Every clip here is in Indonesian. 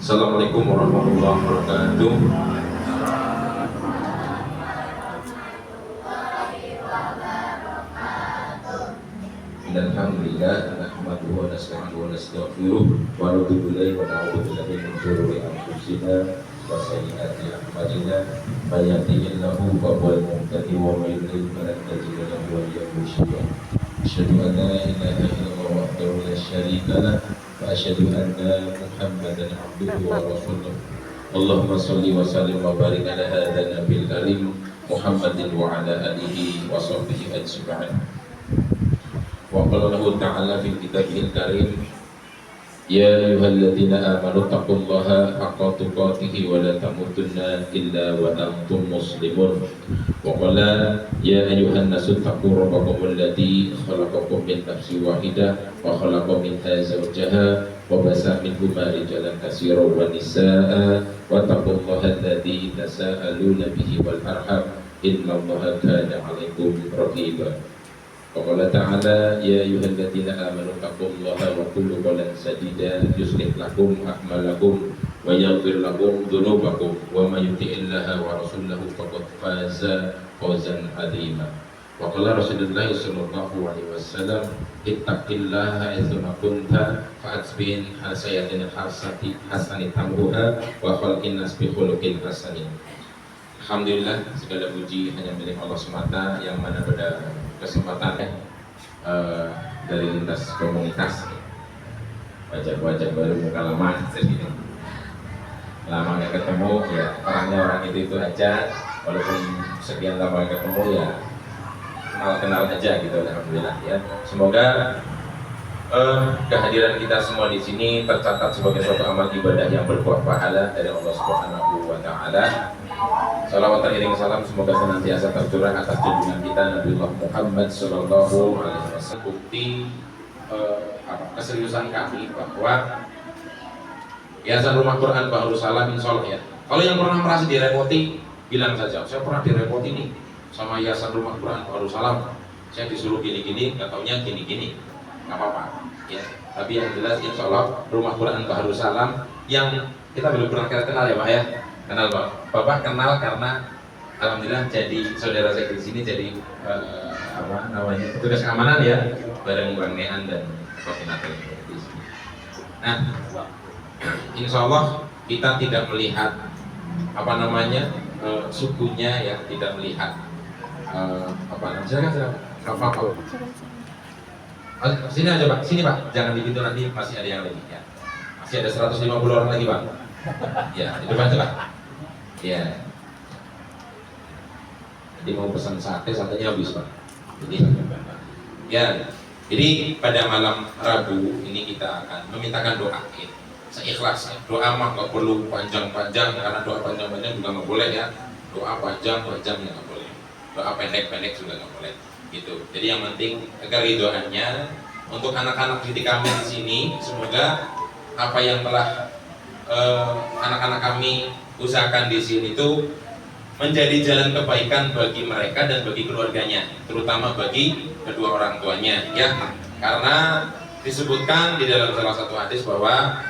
Assalamualaikum warahmatullahi wabarakatuh. Alhamdulillah, nahmaduhu wa nasta'inuhu wa nastaghfiruh wa natubu ilaihi wa na'udzu billahi min shururi anfusina wa sayyiati a'malina. May yahdihillahu fa huwal muhtadi wa may yudlil falan tajida lahu waliyyan mursyida. Asyhadu an la ilaha illallah wahdahu la syarika lah wa asyhadu anna Muhammadan abduhu wa rasuluh. Allahumma shalli wa sallim wa barik ala hadzal nabiyil karim Muhammadin wa ala alihi wa sahbihi ajma'in. Wa qala lahu ta'ala fil kitabil karim ya ayyuhalladzina amanu taqullaha haqqa tuqatih wa la tamutunna illa wa antum muslimun. Wa qala ya ayyuhan nasu taqu rabbakum alladzi khalaqakum min nafsin wahidah wa khalaqa minha zawjaha wa basa minhuma rijalan katsiran wa nisaa'a wa taqullaha alladzi tasaaluna bihi wal arham innallaha kana 'alaikum raqiba. Qala ta'ala ya ayyuhalladzina amanu taqullaha wa qulu qawlan sadida yuslih lakum a'malakum wa yaghfir lakum dhunubakum wa may yuti'illaha wa rasulahu faqad faza fawzan 'azima. Wa qala Rasulullah sallallahu alaihi wasallam ittaqillaha haitsu ma kunta fa'atbin hasayatin hasani tamruha wa khalqin nas bi khuluqin hasanin. Alhamdulillah, segala puji hanya milik Allah semata, yang mana pada kesempatan dari lintas komunitas wajah-wajah baru, muka lama jadi lama nggak ketemu ya, orangnya orang itu aja, walaupun sekian lama nggak ketemu ya kenal aja gitu. Alhamdulillah ya, semoga kehadiran kita semua di sini tercatat sebagai suatu amal ibadah yang berbuah pahala dari Allah Subhanahu wa Ta'ala. Salawat teriring salam semoga senantiasa tercurah atas junjungan kita Nabiullah Muhammad sallallahu alaihi wasallam. Bukti keseriusan kami bahwa Yayasan Rumah Quran Bahrul Salam insya Allah ya. Kalau yang pernah merasa direpoti, bilang saja, saya pernah direpoti nih sama Yayasan Rumah Quran Bahrul Salam. Saya disuruh gini-gini, nggak taunya gini-gini, nggak apa-apa ya. Tapi yang jelas insya Allah Rumah Quran Bahrul Salam yang kita belum pernah kenal ya Pak ya. Kenal Pak, Bapak kenal karena alhamdulillah jadi saudara saya di sini jadi apa namanya petugas keamanan ya bareng Bang Nean dan koordinator di sini. Nah, insya Allah kita tidak melihat apa namanya sukunya ya, tidak melihat apa namanya. Silakan. Sini aja Pak, sini Pak, jangan di pintu nanti masih ada yang lagi ya. Masih ada 150 orang lagi Pak. Ya, di depan Pak. Ya. Jadi mau pesan satenya habis Pak. Jadi ya. Jadi pada malam Rabu ini kita akan memintakan doa ya. Seikhlasnya. Doa mah nggak perlu panjang-panjang karena doa panjang-panjang juga nggak boleh ya. Doa panjang-panjang ya nggak boleh. Doa pendek-pendek juga nggak boleh. Gitu. Jadi yang penting agar doanya untuk anak-anak didik kami di sini semoga apa yang telah anak-anak kami usahakan di sini itu menjadi jalan kebaikan bagi mereka dan bagi keluarganya, terutama bagi kedua orang tuanya ya, karena disebutkan di dalam salah satu hadis bahwa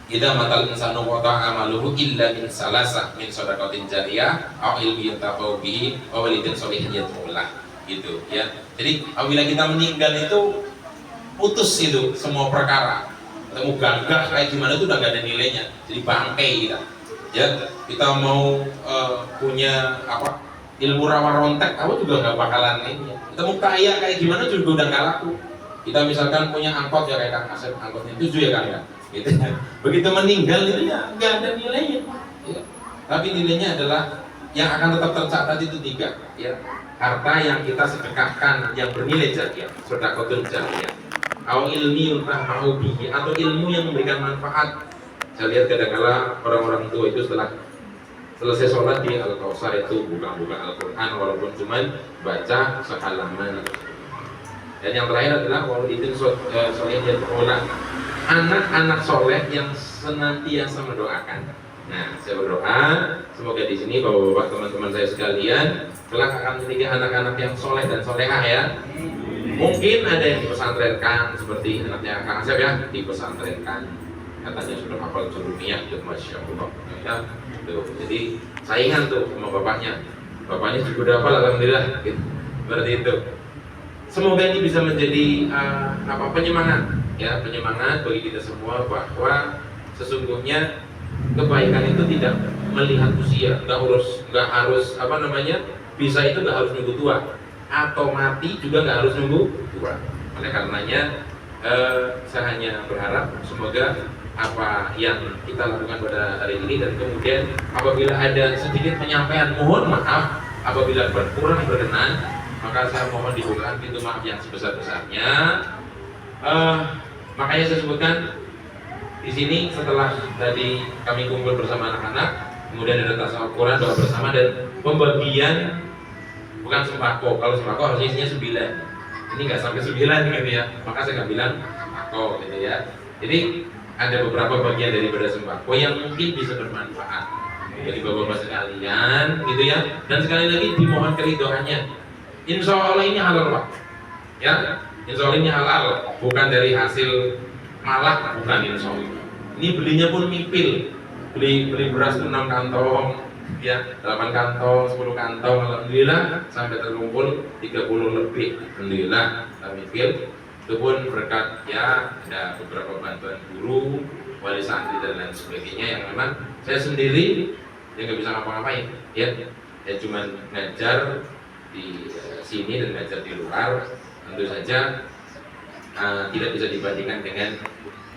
idza matal insanu wa ta'amaluhu illa min salasah min shadaqatin jariyah aw ilmin yantafa'u bihi wa walidin sholihin yad'u lah gitu ya. Jadi apabila kita meninggal itu putus itu semua perkara, ketemu gagah kayak gimana itu udah gak ada nilainya, jadi bangkai kita ya. Kita mau punya apa ilmu rawa rontek, kamu juga gak bakalan ini ya. Kita mau kaya kayak gimana juga udah gak laku. Kita misalkan punya angkot ya kayak Kang Asep, angkotnya 7 ya kan ya gitu. Begitu meninggal itu ya gak ada nilainya ya. Tapi nilainya adalah yang akan tetap tercatat itu 3 ya, harta yang kita sedekahkan yang bernilai jariyah, sedekahun jariyah, atau ilmi yantafa'u bihi, atau ilmu yang memberikan manfaat. Saya lihat kadang-kala orang-orang tua itu setelah selesai sholat di Al-Kausar itu buka-buka Al-Quran walaupun cuma baca sehalaman. Dan yang terakhir adalah walidin sholihin yad'ulah, anak-anak soleh yang senantiasa mendoakan. Nah, saya berdoa semoga di sini bapak-bapak teman-teman saya sekalian kelak akan memiliki anak-anak yang soleh dan solehah ya. Mungkin ada yang dipesantrenkan seperti anaknya Kang Asep ya, dipesantrenkan. katanya sudah hafal Jurumiyah, gitu, Masya Allah ya. Tuh, jadi saingan tuh sama bapaknya juga udah hafal alhamdulillah gitu. Berarti itu semoga ini bisa menjadi penyemangat ya, penyemangat bagi kita semua bahwa sesungguhnya kebaikan itu tidak melihat usia, nggak harus bisa itu nggak harus nunggu tua, atau mati juga nggak harus nunggu tua. Oleh karenanya saya hanya berharap semoga apa yang kita lakukan pada hari ini, dan kemudian apabila ada sedikit penyampaian mohon maaf apabila berkurang berkenan, maka saya mohon dibuka pintu maaf yang sebesar-besarnya. Makanya saya sebutkan di sini setelah tadi kami kumpul bersama anak-anak, kemudian ada tasawuf Quran, doa bersama, dan pembagian bukan sembako. Kalau sembako harusnya isinya 9, ini nggak sampai 9 gitu ya, maka saya nggak bilang sembako gitu ya. Jadi ada beberapa bagian daripada sembako yang mungkin bisa bermanfaat bagi bapak-bapak sekalian gitu ya. Dan sekali lagi dimohon keridhoannya. Insya Allah ini halal Pak ya, insya Allah ini halal, bukan dari hasil malak, bukan insya Allah. Ini belinya pun mipil, beli beras 6 kantong ya, 8 kantong, 10 kantong, alhamdulillah sampai terkumpul 30 lebih, alhamdulillah mipil. Itu pun berkat ya ada beberapa bantuan guru, wali santri dan lain sebagainya, yang memang saya sendiri yang nggak bisa ngapa-ngapain ya, cuma ngajar di sini dan ngajar di luar. Tentu saja tidak bisa dibandingkan dengan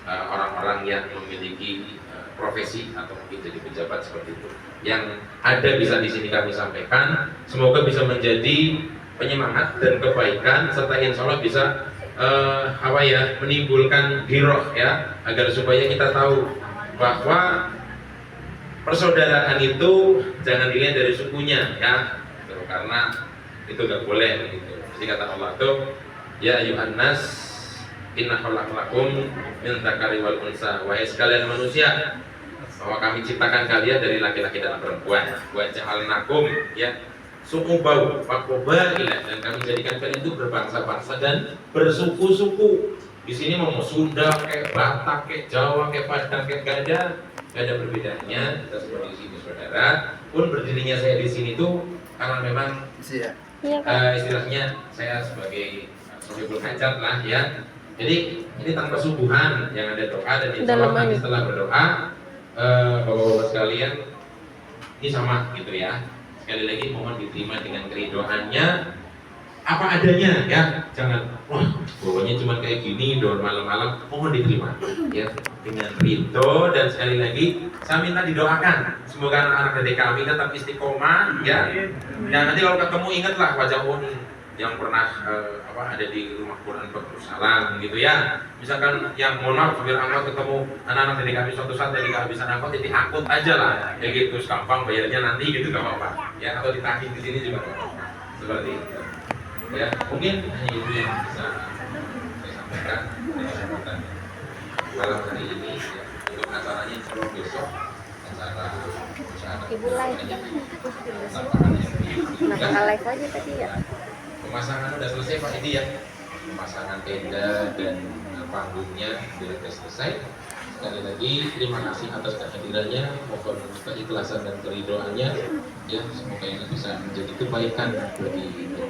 orang-orang yang memiliki profesi atau mungkin jadi pejabat seperti itu. Yang ada bisa di sini kami sampaikan, semoga bisa menjadi penyemangat dan kebaikan, serta insya Allah bisa menimbulkan giroh ya, agar supaya kita tahu bahwa persaudaraan itu jangan dilihat dari sukunya ya, karena itu gak boleh gitu. Jadi kata Allah tuh, ya ayuhan nas inna khalaqnakum min dzakari wal unsa, wahai sekalian manusia, bahwa kami ciptakan kalian dari laki-laki dan perempuan, wa ja'alnakum ya suku bau pakobailah, dan kami jadikan kalian itu berbangsa-bangsa dan bersuku-suku. Di sini mau Sunda, kayak Batak, kayak Jawa, kayak Padang, kayak gak ada perbedaannya. Kita semua di sini saudara. Pun berdirinya saya di sini tuh karena memang istilahnya saya sebagai sohibul hajat lah ya. Jadi ini tanpa subuhan, yang ada doa, dan insya Allah nanti setelah berdoa bapak-bapak sekalian ini sama gitu ya. Sekali lagi mohon diterima dengan keridoannya apa adanya ya, jangan wah bawanya cuma kayak gini doa malam-malam, mohon diterima ya dengan ridho. Dan sekali lagi saya minta didoakan semoga anak-anak dari kami tetap istiqomah ya. Dan nanti kalau ketemu ingatlah wajah yang pernah ada di rumah Quran Salam gitu ya. Misalkan yang mohon maaf supir angkot ketemu anak-anak dari kami suatu saat dari kehabisan angkot, jadi angkut aja lah ya gitu, gampang bayarnya nanti gitu gak apa-apa ya, atau ditagih di sini juga gak apa-apa, seperti itu ya. Mungkin hanya itu yang bisa saya sampaikan malam hari ini ya. Untuk acaranya insya besok acara Ibu live nah live aja tadi ya. Pemasangan udah selesai Pak Idi ya, pemasangan tenda dan panggungnya sudah selesai. Sekali lagi terima kasih atas kehadirannya, mohon keikhlasan dan keridhoannya ya, semoga ini bisa menjadi kebaikan bagi kita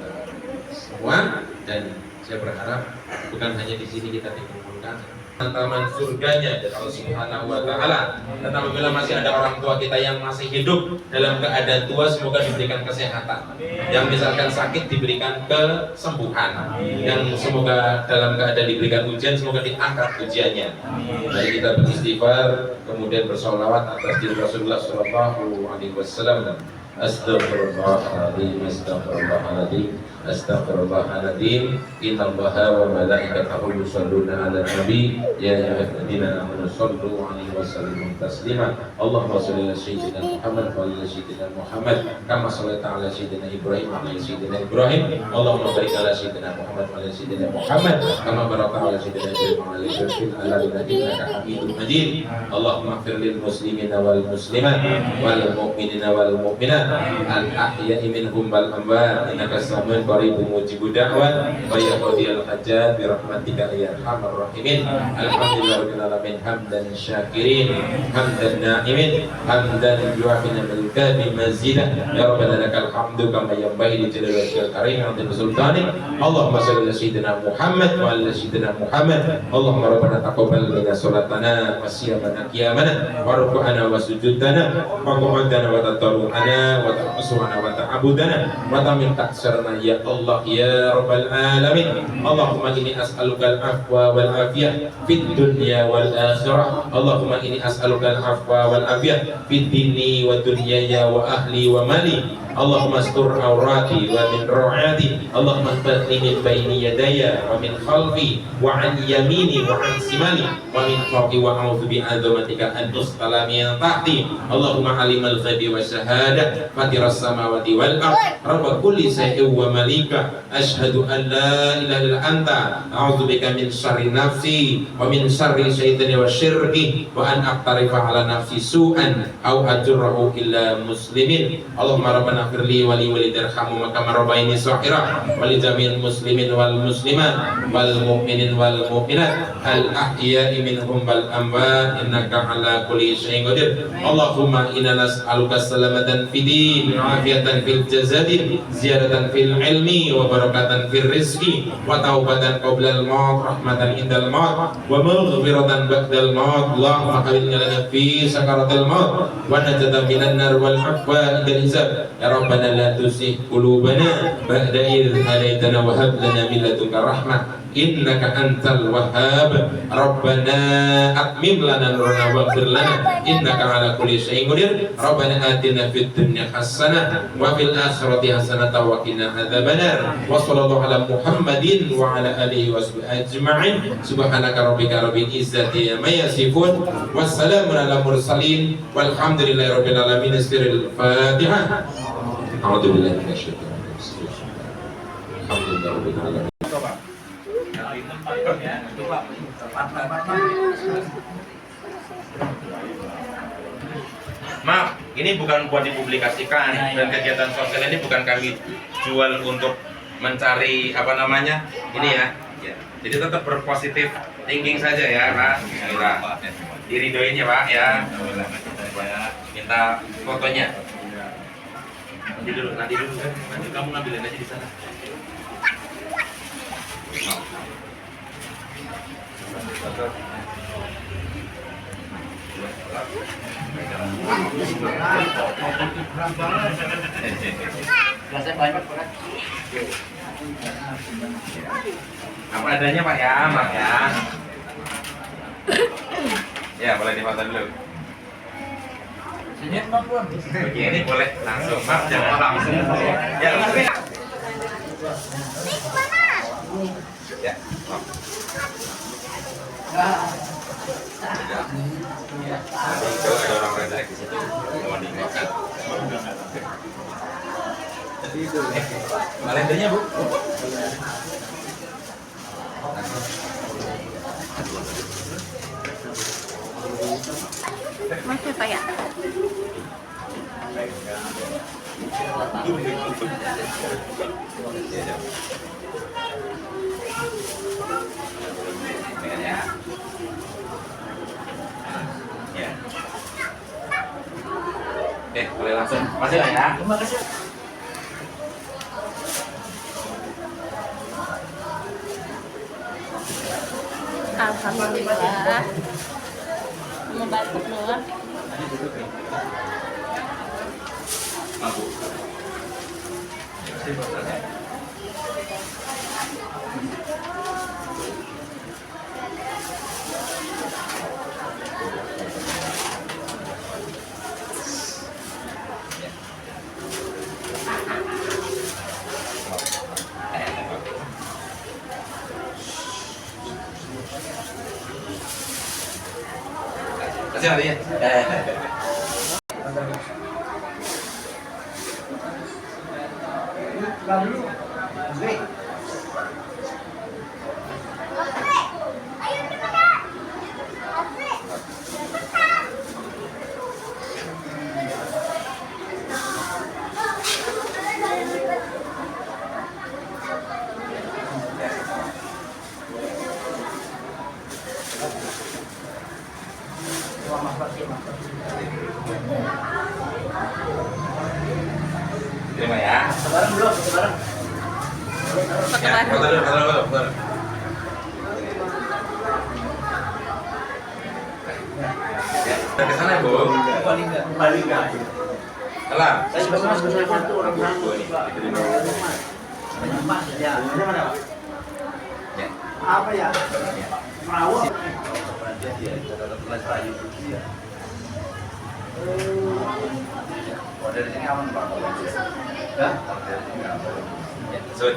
semua. Dan saya berharap bukan hanya di sini kita dikumpulkan taman surganya dari Allah Subhanahu wa Ta'ala, tetapi apabila masih ada orang tua kita yang masih hidup dalam keadaan tua, semoga diberikan kesehatan, yang misalkan sakit diberikan kesembuhan, yang semoga dalam keadaan diberikan ujian semoga diangkat ujiannya. Mari kita beristighfar kemudian bersolawat atas diri Rasulullah Sallallahu Alaihi Wasallam. Astagfirullahaladzim, astagfirullahaladzim, astagfirullahaladzim. Innallaha wa malaikatahu yusholluna ala nabi ya ayyuhalladzina amanu shollu alaihi wa sallimu taslima. Allahumma sholli ala sayyidina Muhammad wa ala sayyidina Muhammad kama shallaita ala sayyidina Ibrahim wa ala sayyidina Ibrahim. Allahumma barik ala sayyidina Muhammad wa ala sayyidina Muhammad kama barakta ala sayyidina Ibrahim wa ala sayyidina Ibrahim innaka Hamidum Majid. Allahumma ighfir lil muslimina wal muslimat wal mu'minina wal mu'minat الأحياء منهم والأموات إنك سميع قريب مجيب الدعوات ويا قاضي الحاجات برحمتك يا أرحم الراحمين الحمد لله رب العالمين حمدا شاكرين حمدا نائمين حمدا يوافي ملكا بمزيدا يا ربنا لك الحمد كما ينبغي لجلال وجهك الكريم عظيم سلطانك اللهم صل على سيدنا محمد وعلى سيدنا محمد اللهم ربنا تقبل منا صلاتنا وصيامنا قيامنا وركوعنا وسجودنا وقعودنا وتضرعنا وتقصرنا وتعبدنا وتمن تقصيرنا يا الله يا رب العالمين اللهم إني أسألك العفو والعافية في الدنيا والآخرة اللهم إني أسألك العفو والعافية في ديني ودنياي وأهلي ومالي اللهم استر عوراتي ومن روعاتي اللهم احفظني من بين يدي ومن خلفي وعن يميني وعن شمالي ومن فوقي وأعوذ بعظمتك أن تغتال من تحتي اللهم علم الغيب والشهادة فاطر السماوات والأرض رب كل شيء ومليكه أشهد أن لا إله إلا أنت أعوذ بك من شر نفسي ومن شر الشيطان والشرك وأن أقترف على نفسي سوءا أو أجره إلا مسلمين اللهم ربنا اغفر لي ولوالدي ارحمهما كما ربياني صغيرا ولجميع المسلمين والمسلمات والمؤمنين والمؤمنات الأحياء منهم والأموات إنك على كل شيء قدير اللهم إنا نسألك السلامة في الدين وعافية في الجسد زيادة في العلم وبركة في الرزق وتوبة قبل الموت رحمة عند الموت ومغفرة بعد الموت اللهم حببنا لنا في سكرات الموت ونجاة من النار والعفو عند الحساب يا ربنا لا تزغ قلوبنا بعد إذ هديتنا وهب لنا من لدنك رحمة إنك أنت الوهاب ربنا أتمم لنا نورنا واغفر لنا إنك على كل شيء قدير ربنا آتنا في الدنيا حسنة وفي الآخرة حسنة وقنا عذاب النار وصلى الله على محمد وعلى آله وصحبه أجمعين سبحانك ربك رب العزة عما يصفون والسلام على المرسلين والحمد لله رب العالمين سر الفاتحة أعوذ بالله من الشيطان الرجيم الحمد لله رب العالمين Maaf, ini bukan buat dipublikasikan dan kegiatan sosial ini bukan kami jual untuk mencari apa namanya ini ya. Jadi tetap berpositif thinking saja ya Pak. Kita diridoin ya Pak ya. Minta fotonya. Nanti dulu kan. Nanti kamu ngambilin aja di sana. Apa adanya Pak ya, Mak ya. Ya boleh difoto dulu. Oke, ini boleh langsung, Mak jangan langsung. Ya langsung. Ya. Nanti itu ada orang rendah di situ mau dimakan. Kalendernya Bu. Masih Pak ya? Ya. Oke, boleh langsung. Makasih Pak ya. Terima kasih. Alhamdulillah. Membantu doang. Mampu. Kasih nanti ya. Terima ya. Sebarang belum, sebarang. Foto Ya, baru. foto dulu. Ya, ke sana, Bu. Paling enggak. Salam. Saya sebenarnya foto orang Bu, ini diterima. Mas, ya. Ini mana, Pak? Ya. Apa ya? Perahu. Oh, dari sini aman Pak. Ya? Ya, Sun.